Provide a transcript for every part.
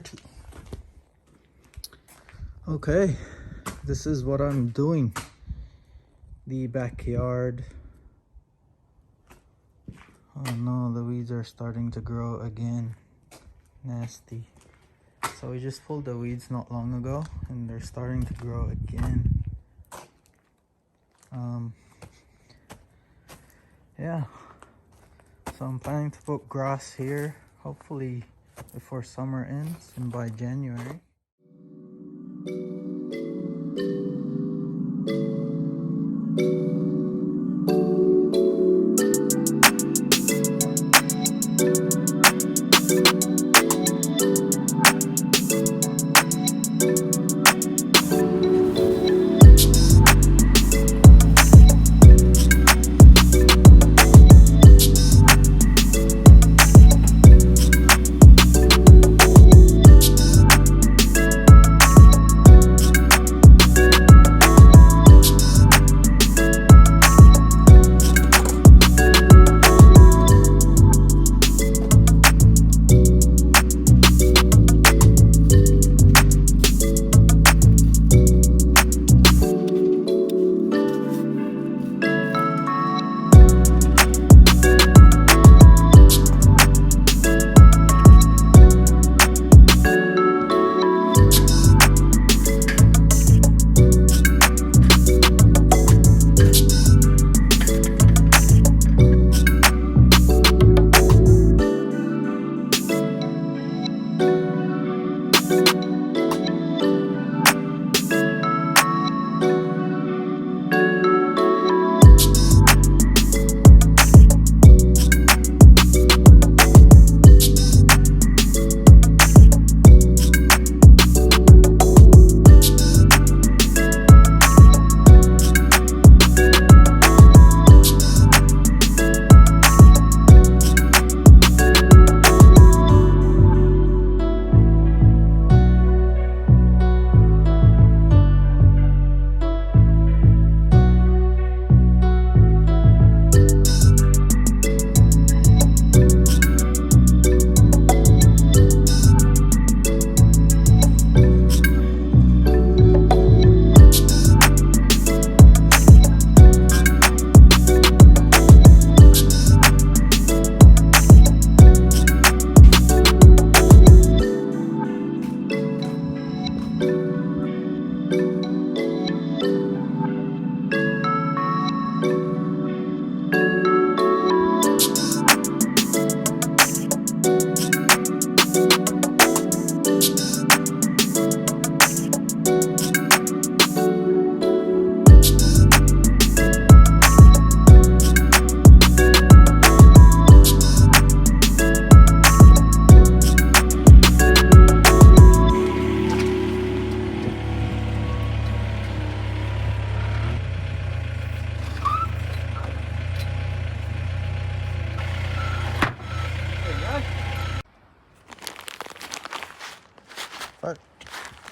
dirty. Okay, this is what I'm doing. The backyard. Oh no, the weeds are starting to grow again. Nasty. So we just pulled the weeds not long ago and they're starting to grow again. Yeah, so I'm planning to put grass here hopefully before summer ends and by January.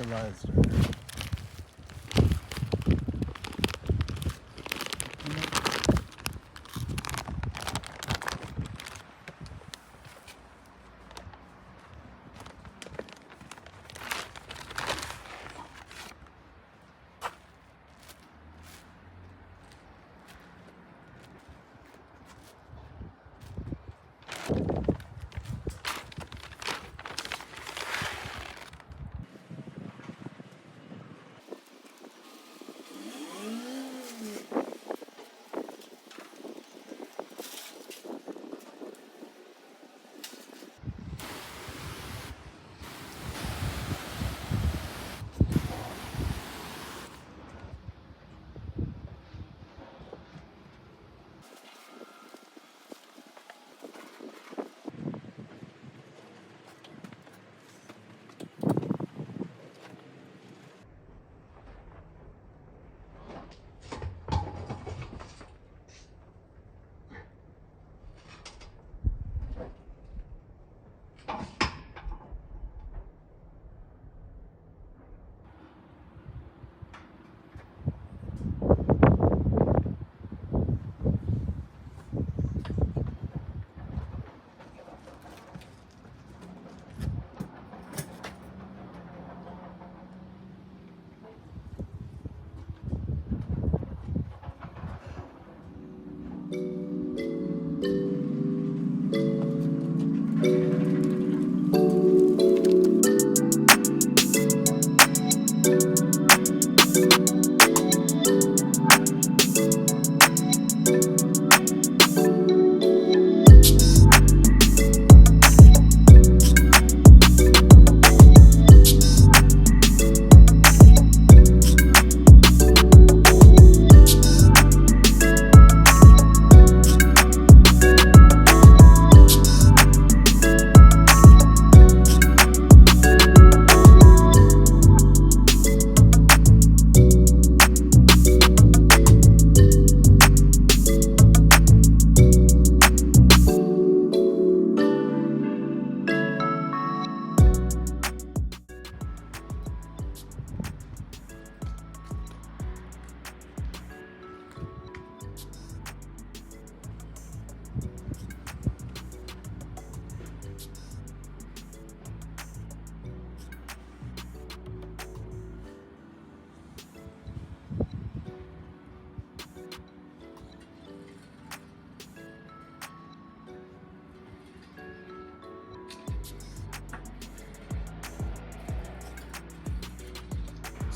Fertilizer.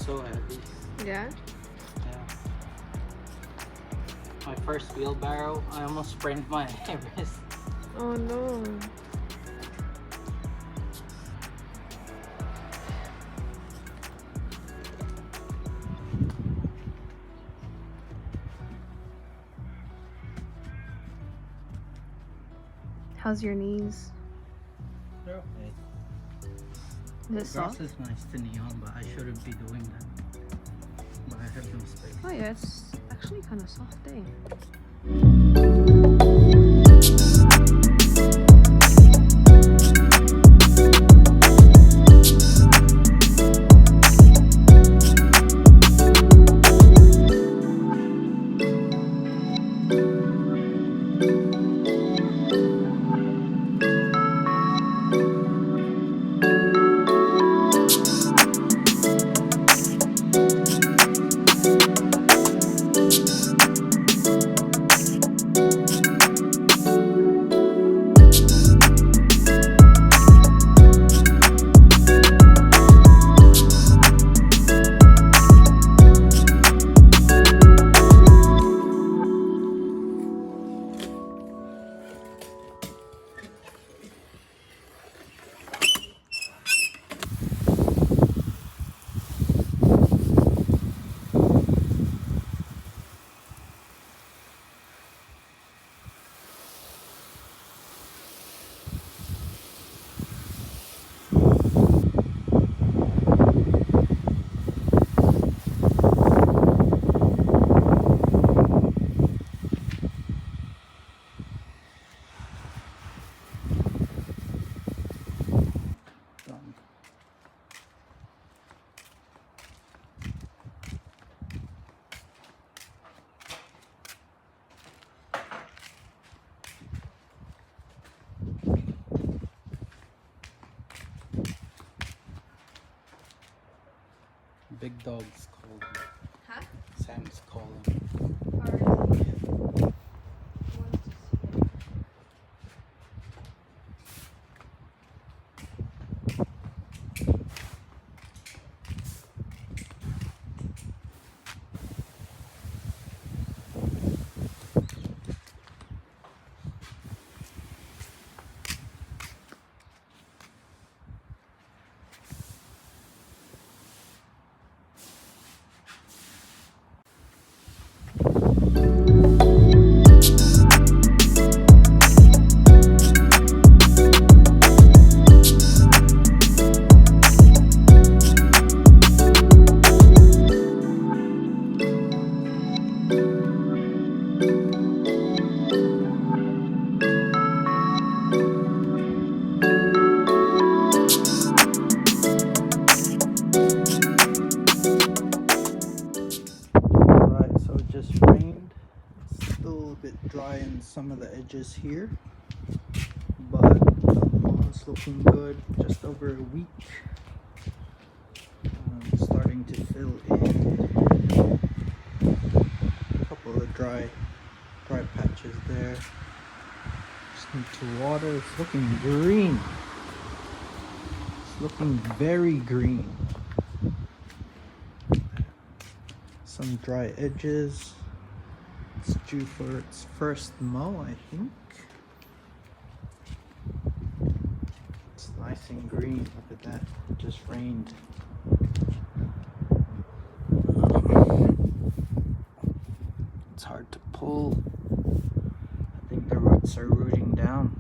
so heavy. Yeah? Yeah. My first wheelbarrow, I almost sprained my wrist. Oh no. How's your knees? They're okay. Is it The soft? grass is nice to knee on, but I shouldn't be doing that. But I have no space. Oh yeah, it's actually kind of soft, eh? Done. Big dog's calling. Huh? Sam's calling. Alright, so it just rained. It's still a bit dry in some of the edges here, but the lawn's looking good. Just over a week. Starting to fill in. A couple of dry patches there. Just need to water. It's looking green. It's looking very green. Some dry edges. It's due for its first mow, I think. It's nice and green. Look at that. It just rained. It's hard to pull. I think the roots are rooting down.